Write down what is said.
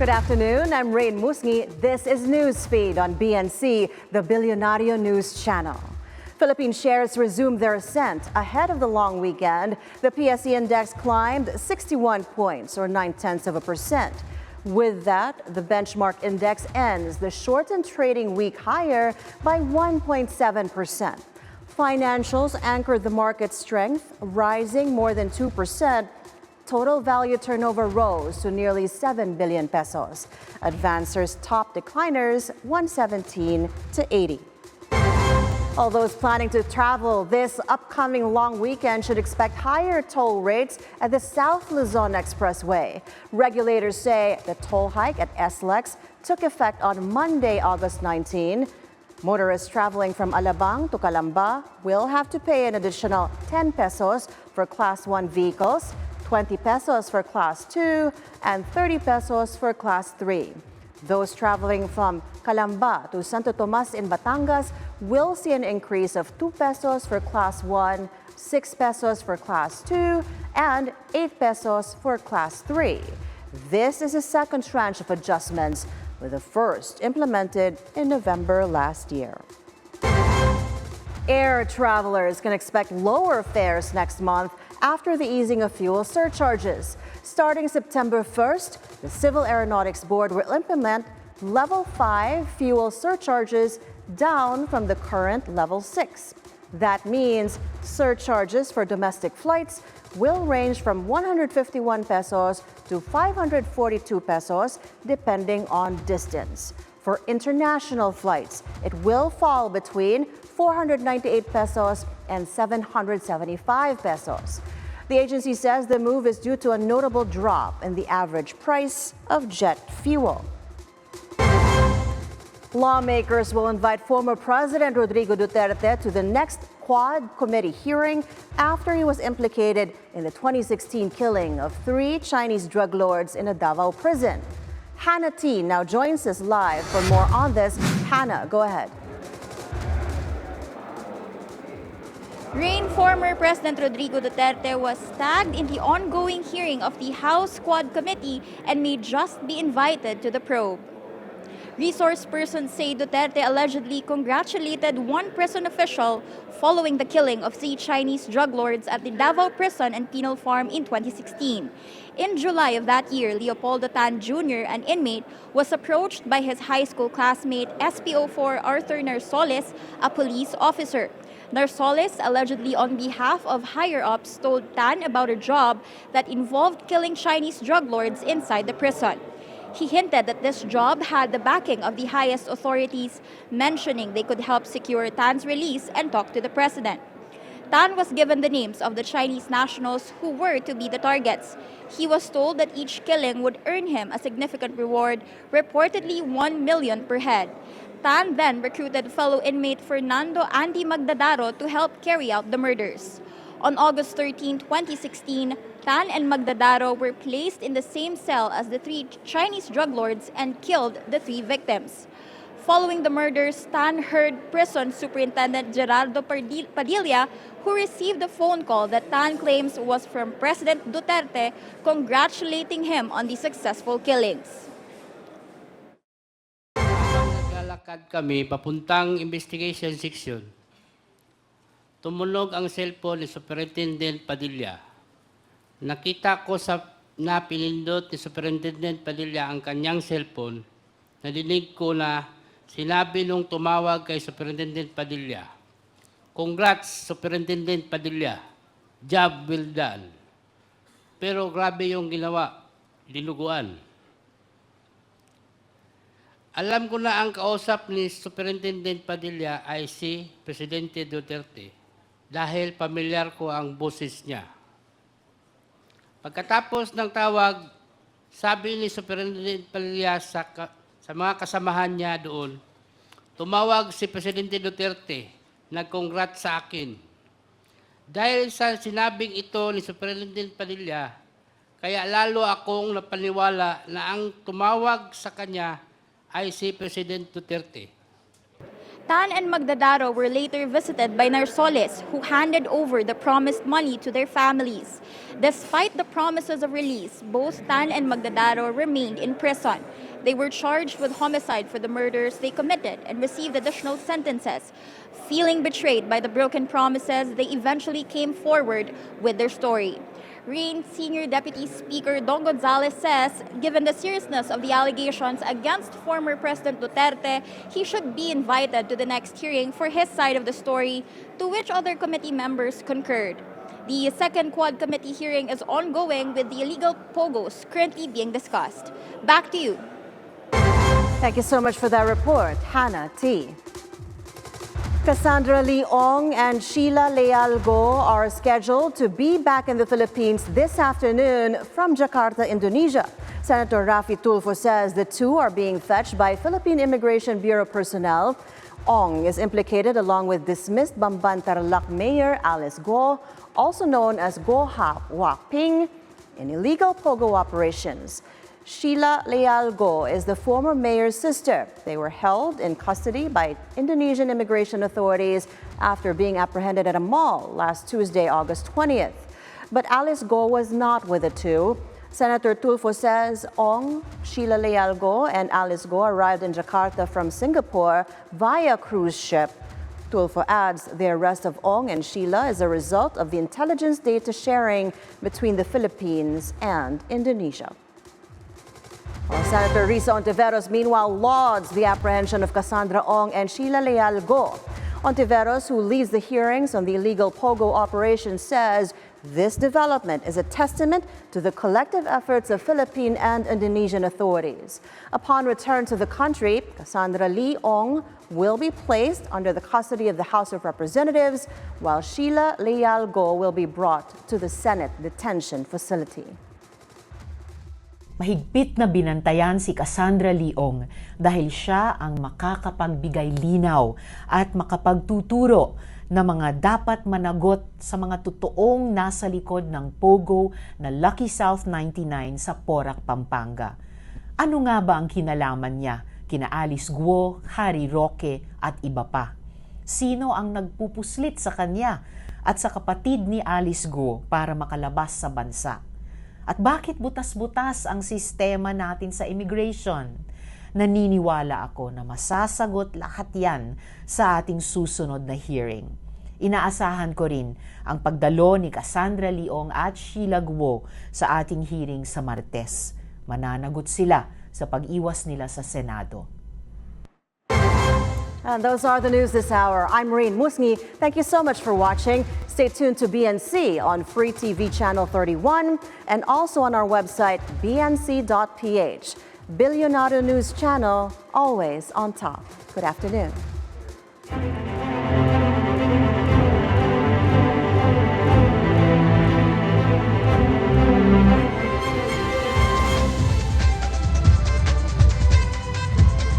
Good afternoon. I'm Raine Musñgi. This is Newsfeed on BNC, the Bilyonaryo News Channel. Philippine shares resumed their ascent ahead of the long weekend. The PSE index climbed 61 points, or 0.9%. With that, the benchmark index ends the shortened trading week higher by 1.7%. Financials anchored the market's strength, rising more than 2%. Total value turnover rose to nearly 7 billion pesos. Advancers top decliners 117 to 80. All those planning to travel this upcoming long weekend should expect higher toll rates at the South Luzon Expressway. Regulators say the toll hike at SLEX took effect on Monday, August 19. Motorists traveling from Alabang to Calamba will have to pay an additional 10 pesos for Class 1 vehicles, 20 pesos for Class 2, and 30 pesos for Class 3. Those traveling from Calamba to Santo Tomas in Batangas will see an increase of 2 pesos for Class 1, 6 pesos for Class 2, and 8 pesos for Class 3. This is the second tranche of adjustments, with the first implemented in November last year. Air travelers can expect lower fares next month after the easing of fuel surcharges. Starting September 1st, the Civil Aeronautics Board will implement Level 5 fuel surcharges down from the current Level 6. That means surcharges for domestic flights will range from 151 pesos to 542 pesos, depending on distance. For international flights, it will fall between 498 pesos and 775 pesos. The agency says the move is due to a notable drop in the average price of jet fuel. Lawmakers will invite former President Rodrigo Duterte to the next Quad Committee hearing after he was implicated in the 2016 killing of 3 Chinese drug lords in a Davao prison. Hannah T now joins us live for more on this. Hannah, go ahead. Raine, former President Rodrigo Duterte was tagged in the ongoing hearing of the House Quad Committee and may just be invited to the probe. Resource persons say Duterte allegedly congratulated one prison official following the killing of 3 Chinese drug lords at the Davao Prison and Penal Farm in 2016. In July of that year, Leopoldo Tan Jr., an inmate, was approached by his high school classmate SPO4 Arthur Narsoles, a police officer. Narsoles, allegedly on behalf of higher-ups, told Tan about a job that involved killing Chinese drug lords inside the prison. He hinted that this job had the backing of the highest authorities, mentioning they could help secure Tan's release and talk to the president. Tan was given the names of the Chinese nationals who were to be the targets. He was told that each killing would earn him a significant reward, reportedly 1 million per head. Tan then recruited fellow inmate Fernando Andy Magdadaro to help carry out the murders. On August 13, 2016, Tan and Magdadaro were placed in the same cell as the 3 Chinese drug lords and killed the 3 victims. Following the murders, Tan heard Prison Superintendent Gerardo Padilla, who received a phone call that Tan claims was from President Duterte, congratulating him on the successful killings. Naglalakad kami papuntang investigation section. Tumunog ang cellphone ni Superintendent Padilla. Nakita ko na pinindot ni Superintendent Padilla ang kanyang cellphone. Nadinig ko na sinabi nung tumawag kay Superintendent Padilla, "Congrats, Superintendent Padilla. Job well done." Pero grabe yung ginawa, dinuguan. Alam ko na ang kausap ni Superintendent Padilla ay si Presidente Duterte dahil pamilyar ko ang boses niya. Pagkatapos ng tawag, sabi ni Superintendent Padilla sa mga kasamahan niya doon, tumawag si Presidente Duterte, nag-congrats sa akin. Dahil sa sinabing ito ni Superintendent Padilla, kaya lalo akong napaniwala na ang tumawag sa kanya ay si President Duterte. Tan and Magdadaro were later visited by Narsoles, who handed over the promised money to their families. Despite the promises of release, both Tan and Magdadaro remained in prison. They were charged with homicide for the murders they committed and received additional sentences. Feeling betrayed by the broken promises, they eventually came forward with their story. Raine Senior Deputy Speaker Don Gonzales says, given the seriousness of the allegations against former President Duterte, he should be invited to the next hearing for his side of the story, to which other committee members concurred. The second Quad Committee hearing is ongoing with the illegal pogos currently being discussed. Back to you. Thank you so much for that report, Hannah T. Cassandra Leong and Sheila Lealgo are scheduled to be back in the Philippines this afternoon from Jakarta, Indonesia. Senator Raffy Tulfo says the two are being fetched by Philippine Immigration Bureau personnel. Ong is implicated along with dismissed Bamban Tarlac Mayor Alice Go, also known as Go Wak Ping, in illegal pogo operations. Sheila Lealgo is the former mayor's sister. They were held in custody by Indonesian immigration authorities after being apprehended at a mall last Tuesday, August 20th. But Alice Go was not with the two. Senator Tulfo says Ong, Sheila Lealgo, and Alice Go arrived in Jakarta from Singapore via cruise ship. Tulfo adds the arrest of Ong and Sheila is a result of the intelligence data sharing between the Philippines and Indonesia. Senator Risa Ontiveros, meanwhile, lauds the apprehension of Cassandra Ong and Sheila Lealgo. Ontiveros, who leads the hearings on the illegal pogo operation, says this development is a testament to the collective efforts of Philippine and Indonesian authorities. Upon return to the country, Cassandra Leong will be placed under the custody of the House of Representatives, while Sheila Lealgo will be brought to the Senate detention facility. Mahigpit na binantayan si Cassandra Leong dahil siya ang makakapagbigay linaw at makapagtuturo na mga dapat managot sa mga totoong nasa likod ng pogo na Lucky South 99 sa Porac, Pampanga. Ano nga ba ang kinalaman niya kina Alice Guo, Harry Roque at iba pa? Sino ang nagpupuslit sa kanya at sa kapatid ni Alice Guo para makalabas sa bansa? At bakit butas-butas ang sistema natin sa immigration? Naniniwala ako na masasagot lahat yan sa ating susunod na hearing. Inaasahan ko rin ang pagdalo ni Cassandra Leong at Sheila Guo sa ating hearing sa Martes. Mananagot sila sa pag-iwas nila sa Senado. And those are the news this hour. I'm Raine Musñgi. Thank you so much for watching. Stay tuned to BNC on Free TV Channel 31 and also on our website, bnc.ph. Bilyonaryo News Channel, always on top. Good afternoon.